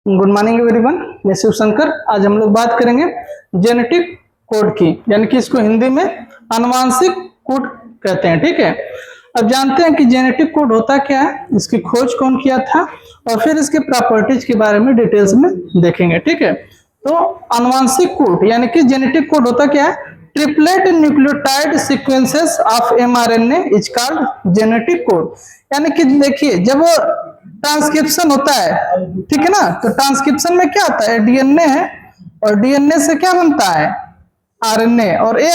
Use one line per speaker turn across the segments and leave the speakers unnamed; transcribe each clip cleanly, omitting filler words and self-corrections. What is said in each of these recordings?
Good morning everyone, मैं शिव शंकर। आज हम लोग बात करेंगे जेनेटिक कोड की, यानी कि इसको हिंदी में आनुवांशिक कोड कहते हैं। ठीक है, अब जानते हैं कि जेनेटिक कोड होता क्या है, इसकी खोज कौन किया था और फिर इसके प्रॉपर्टीज के बारे में डिटेल्स में देखेंगे। ठीक है, तो आनुवांशिक कोड यानी कि जेनेटिक कोड होता क्या है, triplet nucleotide sequences of mRNA is called genetic code. यानी कि देखिए, जब ट्रांसक्रिप्शन होता है, ठीक है ना, तो ट्रांसक्रिप्शन में क्या होता है, डीएनए है और डीएनए से क्या बनता है, आरएनए। और ये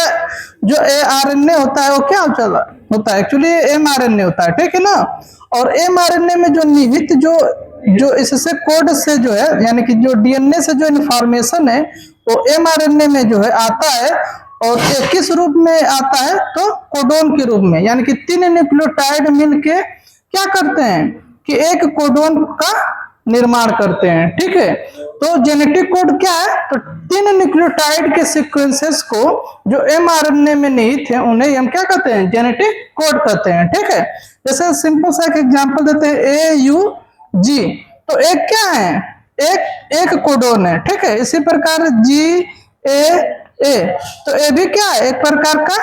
जो आरएनए होता है वो क्या होता है, एक्चुअली एमआरएनए होता है। ठीक है ना, और एमआरएनए में जो निहित जो इससे कोड से जो है, यानी कि जो डीएनए से जो इन्फॉर्मेशन है वो एमआरएनए में जो है आता है, और किस रूप में आता है, तो कोडोन के रूप में। यानी कि 3 न्यूक्लियोटाइड मिलके क्या करते हैं कि एक कोडोन का निर्माण करते हैं। ठीक है, तो जेनेटिक कोड क्या है, तो 3 न्यूक्लियोटाइड के सीक्वेंसेस को जो एमआरएनए में निहित है उन्हें हम क्या कहते हैं, जेनेटिक कोड कहते हैं। ठीक है, जैसे सिंपल सा एक एग्जांपल देते हैं, AUG, तो एक क्या है, एक कोडोन है। ठीक है, इसी प्रकार GAA, तो ये भी क्या है, एक प्रकार का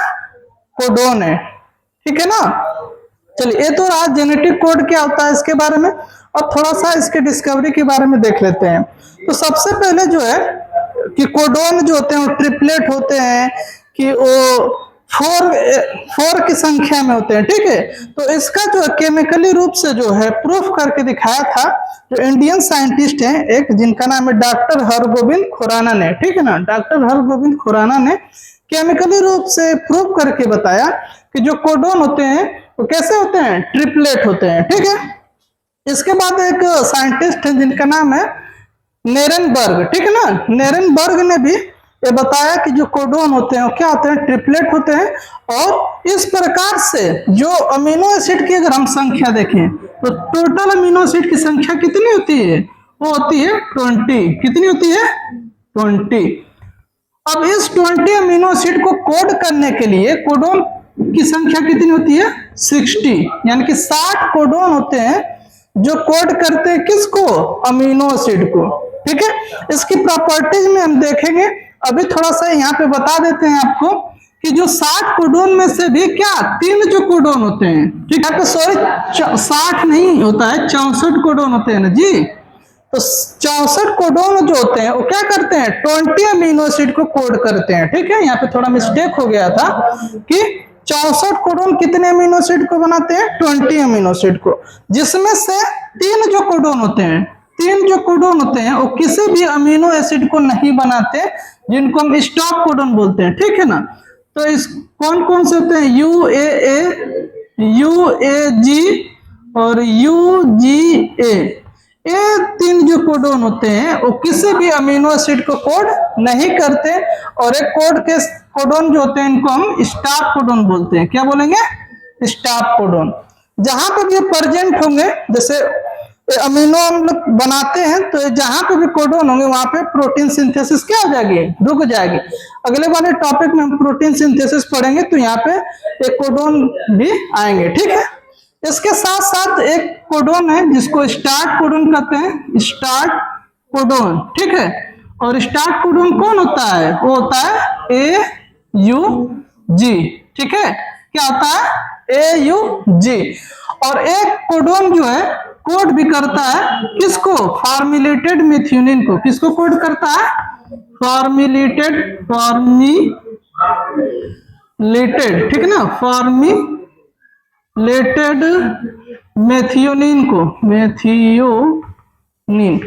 कोडोन है। ठीक है ना, चलिए ये तो रहा जेनेटिक कोड क्या होता है इसके बारे में, और थोड़ा सा इसके डिस्कवरी के बारे में देख लेते हैं। तो सबसे पहले जो है कि कोडोन जो होते हैं वो ट्रिपलेट होते हैं, कि वो 4 की संख्या में होते हैं। ठीक है, तो इसका जो केमिकली रूप से जो है प्रूफ करके दिखाया था जो इंडियन साइंटिस्ट हैं एक, जिनका नाम है डॉक्टर हरगोविंद खुराना ने। ठीक है ना, डॉक्टर हरगोविंद खुराना ने केमिकली रूप से प्रूफ करके बताया कि जो कोडोन होते हैं वो कैसे होते हैं, ट्रिपलेट होते हैं। ठीक है, इसके बाद एक साइंटिस्ट है जिनका नाम है नेरेनबर्ग। ठीक है ना, नेरेनबर्ग ने भी ये बताया कि जो कोडोन होते हैं वो क्या होते हैं, ट्रिपलेट होते हैं। और इस प्रकार से जो अमीनो एसिड की अगर हम संख्या देखें तो टोटल अमीनो एसिड की संख्या कितनी होती है, वो होती है 20। कितनी होती है, 20। अब इस 20 अमीनो एसिड को कोड करने के लिए कोडोन की संख्या कितनी होती है, 60। यानी कि 60 कोडोन होते हैं जो कोड करते हैं किसको, अमीनो एसिड को। ठीक है, इसकी प्रॉपर्टीज में हम देखेंगे। अभी थोड़ा सा यहाँ पे बता देते हैं आपको कि जो 60 कोडोन में से भी क्या 3 जो कोडोन होते हैं, ठीक है, सॉरी 60 नहीं होता है, 64 कोडोन होते हैं ना जी। तो 64 कोडोन जो होते हैं वो क्या करते हैं, 20 अमीनो एसिड को कोड करते हैं। ठीक है, यहाँ पे थोड़ा मिस्टेक हो गया था कि 64 कोडोन कितने अमीनो एसिड को बनाते हैं, 20 अमीनो एसिड को, जिसमें से 3 जो कोडोन होते हैं, 3 जो कोडोन होते हैं वो किसी भी अमीनो एसिड को नहीं बनाते, जिनको हम स्टॉप कोडोन बोलते हैं। ठीक है ना, तो इस कौन कौन से होते हैं, UAA, UAG और UGA। ये 3 जो कोडोन होते हैं वो किसी भी अमीनो एसिड को कोड नहीं करते, और एक कोडोन जो होते हैं इनको हम स्टॉप कोडोन बोलते हैं। क्या बोलेंगे, स्टॉप कोडोन। जहां पे भी प्रेजेंट होंगे, जैसे अमीनो हम लोग बनाते हैं, तो जहां पे भी कोडोन होंगे वहां पे प्रोटीन सिंथेसिस क्या हो जाएगी, रुक जाएगी। अगले वाले टॉपिक में हम प्रोटीन सिंथेसिस पढ़ेंगे, तो यहाँ पे एक कोडोन भी आएंगे। ठीक है, इसके साथ साथ एक कोडोन है जिसको स्टार्ट कोडोन कहते हैं, स्टार्ट कोडोन। ठीक है, और स्टार्ट कोडोन कौन होता है, वो होता है AUG। ठीक है, क्या होता है, AUG। और एक कोडोन जो है कोड भी करता है किसको, फॉर्मुलेटेड मेथियोनिन को। किसको कोड करता है, फॉर्मुलेटेड, ठीक है ना, फॉर्मुलेटेड मेथियोनिन को, मेथियोनिन।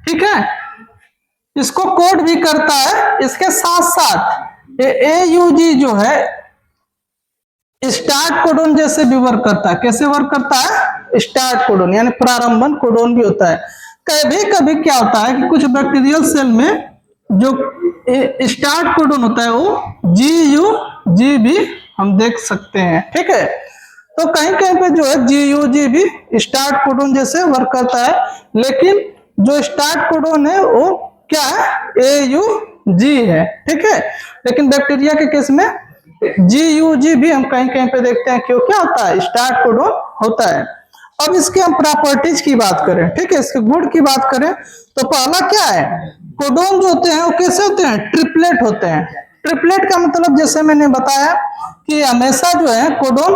ठीक है, इसको कोड भी करता है। इसके साथ साथ ये AUG जो है स्टार्ट कोडोन जैसे भी वर्क करता है। कैसे वर्क करता है, स्टार्ट कोडोन यानी प्रारंभन कोडोन भी होता है। कभी कभी क्या होता है कि कुछ बैक्टीरियल सेल में जो स्टार्ट कोडोन होता है वो GUG भी हम देख सकते हैं। ठीक है, तो कहीं कहीं पे जो है GUG भी स्टार्ट कोडोन जैसे वर्क करता है, लेकिन जो स्टार्ट कोडोन है वो क्या है, AUG है। ठीक है, लेकिन बैक्टीरिया के केस में GUG भी हम कहीं कहीं पे देखते हैं, क्यों क्या होता है, स्टार्ट कोडोन होता है। अब इसके हम प्रॉपर्टीज की बात करें, ठीक है, इसके गुण की बात करें तो पहला क्या है, कोडोन जो होते हैं वो कैसे होते हैं, ट्रिपलेट होते हैं। ट्रिपलेट का मतलब जैसे मैंने बताया कि हमेशा जो है कोडोन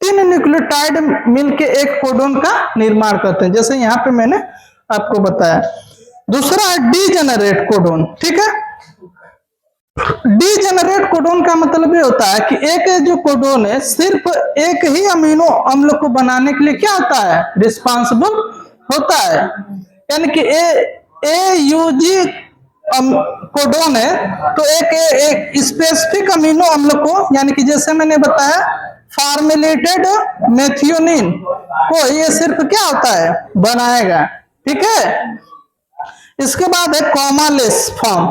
3 न्यूक्लियोटाइड मिलके एक कोडोन का निर्माण करते हैं, जैसे यहाँ पे मैंने आपको बताया। दूसरा है डीजेनरेट कोडोन, ठीक है। डीजेनरेट कोडोन का मतलब ये होता है कि एक जो कोडोन है सिर्फ एक ही अमीनो अम्ल को बनाने के लिए क्या होता है, रिस्पांसिबल होता है। यानी कि AUG कोडोन है तो एक स्पेसिफिक अमीनो अम्ल को, यानी कि जैसे मैंने बताया फॉर्मुलेटेड मेथियोनिन को ये सिर्फ क्या होता है, बनाएगा, ठीक है। इसके बाद है कॉमालेस फॉर्म,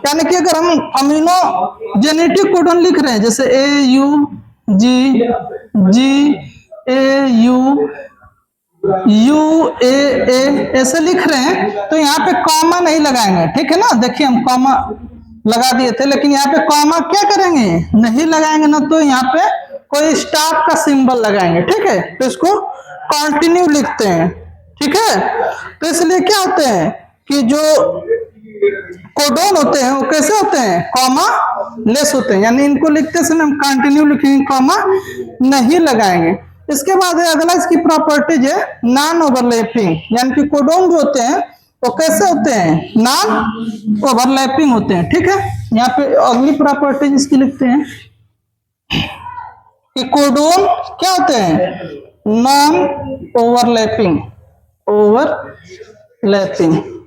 यानी कि अगर हम अमीनो जेनेटिक कोडोन लिख रहे हैं जैसे AUG GAU UAA ऐसे लिख रहे हैं तो यहाँ पे कॉमा नहीं लगाएंगे, ठीक है ना। देखिए हम कॉमा लगा दिए थे, लेकिन यहाँ पे कॉमा क्या करेंगे, नहीं लगाएंगे ना, तो यहाँ पे कोई स्टाफ का सिंबल लगाएंगे, ठीक है। तो इसको कंटिन्यू लिखते हैं, ठीक है। तो इसलिए क्या होते हैं कि जो कोडोन होते हैं वो कैसे होते हैं, कॉमा लेस होते हैं, यानी इनको लिखते समय हम कंटिन्यू लिखेंगे, कॉमा नहीं लगाएंगे। इसके बाद है अगला इसकी प्रॉपर्टीज है नॉन ओवरलैपिंग, यानी कि कोडोन जो होते हैं वो कैसे होते हैं, नॉन ओवरलैपिंग होते हैं, ठीक है। यहाँ पे अगली प्रॉपर्टीज इसकी लिखते हैं कि कोडोन क्या होते हैं, नॉन ओवरलैपिंग,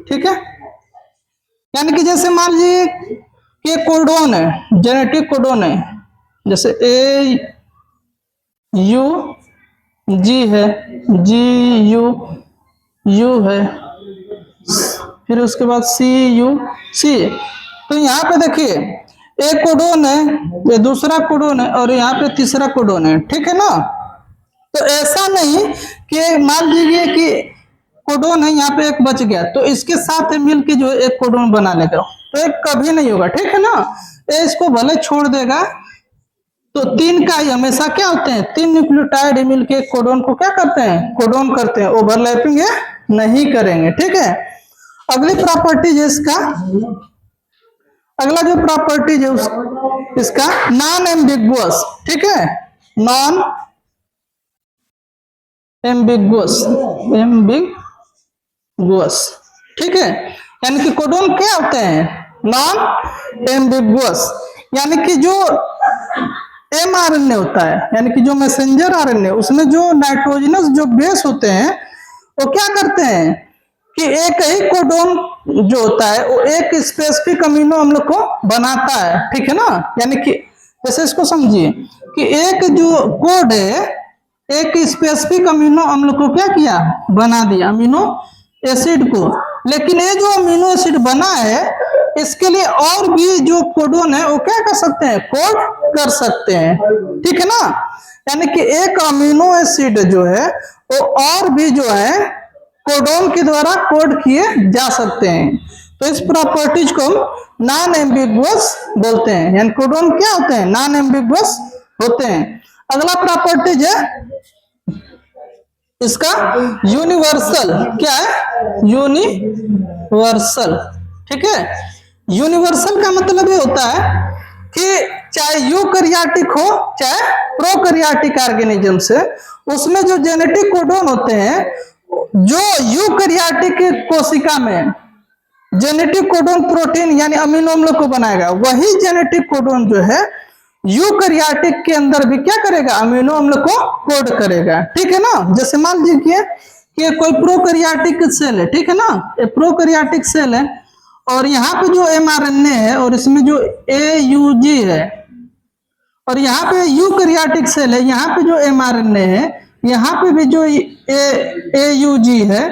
ठीक है। यानी कि जैसे मान लीजिए कि कोडोन है, जेनेटिक कोडोन है, जैसे AUG है, GUU है, फिर उसके बाद CUC। तो यहाँ पे देखिए एक कोडोन है, ये दूसरा कोडोन है और यहाँ पे तीसरा कोडोन है, ठीक है ना। तो ऐसा नहीं कि मान लीजिए कि कोडोन है यहाँ पे एक बच गया तो इसके साथ मिलके जो एक कोडोन बना लेगा, तो एक कभी नहीं होगा, ठीक है ना। ये इसको भले छोड़ देगा तो 3 का ही हमेशा क्या होते हैं, 3 न्यूक्लियोटाइड मिलके एक कोडोन को क्या करते हैं, कोडोन करते हैं, ओवरलैपिंग है नहीं करेंगे, ठीक है। अगली प्रॉपर्टी है इसका, अगला जो प्रॉपर्टी है इसका नॉन एम्बिगुअस, ठीक है, नॉन एम्बिगुअस, ठीक है। यानी कि कोडोन क्या होते हैं, नॉन एम्बिगुअस, यानी कि जो mRNA होता है, यानी कि जो मैसेंजर RNA, उसमें जो नाइट्रोजनस जो बेस होते हैं वो क्या करते हैं कि एक ही कोडोन जो होता है वो एक स्पेसिफिक अमीनो अम्ल को बनाता है, ठीक है ना। यानी कि जैसे इसको समझिए कि एक जो कोड है एक स्पेसिफिक अमीनो अम्ल को क्या किया, बना दिया, अमीनो एसिड को। लेकिन ये जो अमीनो एसिड बना है इसके लिए और भी जो कोडोन है वो क्या कर सकते हैं, कोड कर सकते हैं, ठीक है ना। यानी कि एक अमीनो एसिड जो है वो और भी जो है कोडोन के द्वारा कोड किए जा सकते हैं। तो इस प्रॉपर्टीज को हम नॉन एम्बिगुअस बोलते हैं, यानी कोडोन क्या होते हैं, नॉन एम्बिगुअस होते हैं। अगला प्रॉपर्टीज है इसका यूनिवर्सल, क्या है, यूनिवर्सल, ठीक है। यूनिवर्सल का मतलब ये होता है कि चाहे यूकैरियोटिक हो चाहे प्रोकैरियोटिक ऑर्गेनिज्म से, उसमें जो जेनेटिक कोडोन होते हैं, जो यूकैरियोटिक कोशिका में जेनेटिक कोडोन प्रोटीन यानी अमीनो अम्ल को बनाएगा, वही जेनेटिक कोडोन जो है यूकैरियोटिक के अंदर भी क्या करेगा, अमीनो अम्ल को कोड करेगा, ठीक है ना। जैसे मान लीजिए कि कोई प्रोकैरियोटिक सेल है, ठीक है ना, ये प्रोकैरियोटिक सेल है और यहाँ पे जो mRNA है और इसमें जो AUG है, और यहाँ पे यूकैरियोटिक सेल है, यहाँ पे जो mRNA है, यहाँ पे भी जो AUG है,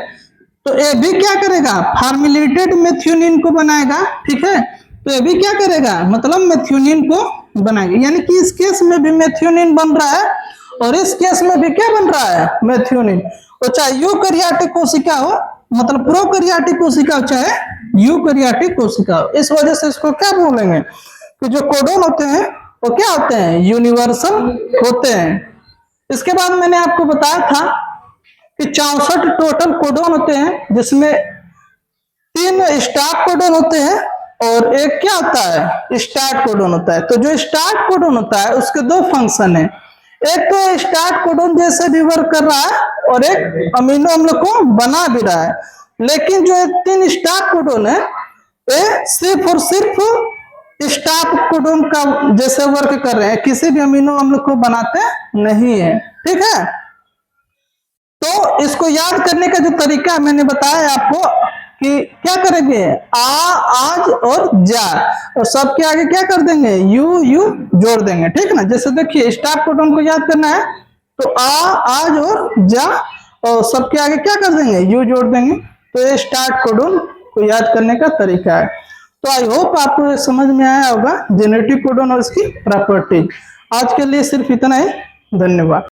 तो ये भी क्या करेगा, फॉर्मुलेटेड मेथियोनिन को बनाएगा, ठीक है। तो ये भी क्या करेगा, मतलब मेथियोनिन को बनाएगा, यानी कि इस केस में भी मेथियोनिन बन रहा है और इस केस में भी क्या बन रहा है, मेथियोनिन। तो चाहे यूकैरियोटिक कोशिका हो, मतलब प्रोकैरियोटिक कोशिका हो, चाहे यूकैरियोटिक कोशिका हो, इस वजह से इसको क्या बोलेंगे कि जो कोडोन होते हैं वो क्या होते हैं, यूनिवर्सल होते हैं। इसके बाद मैंने आपको बताया था कि 64 टोटल कोडोन होते हैं, जिसमें 3 स्टार्ट कोडोन होते हैं और एक क्या होता है, स्टार्ट कोडोन होता है। तो जो स्टार्ट कोडोन होता है उसके 2 फंक्शन है, एक तो स्टार्ट कोडोन जैसे भी वर्क कर रहा है और एक अमीनो अम्ल को बना भी रहा है। लेकिन जो 3 स्टार्ट कोडोन है ये सिर्फ और सिर्फ स्टार्ट कोडोन का जैसे वर्क कर रहे हैं, किसी भी अमीनो अम्ल को बनाते नहीं है, ठीक है। तो इसको याद करने का जो तरीका मैंने बताया आपको कि क्या करेंगे, आज और जा, और सबके आगे क्या कर देंगे, यू जोड़ देंगे, ठीक है ना। जैसे देखिए स्टार्ट कोडोन को याद करना है तो आज और जा, और सबके आगे क्या कर देंगे, यू जोड़ देंगे। तो ये स्टार्ट कोडोन को याद करने का तरीका है। तो आई होप आपको समझ में आया होगा जेनेटिक कोडोन और इसकी प्रॉपर्टी। आज के लिए सिर्फ इतना ही, धन्यवाद।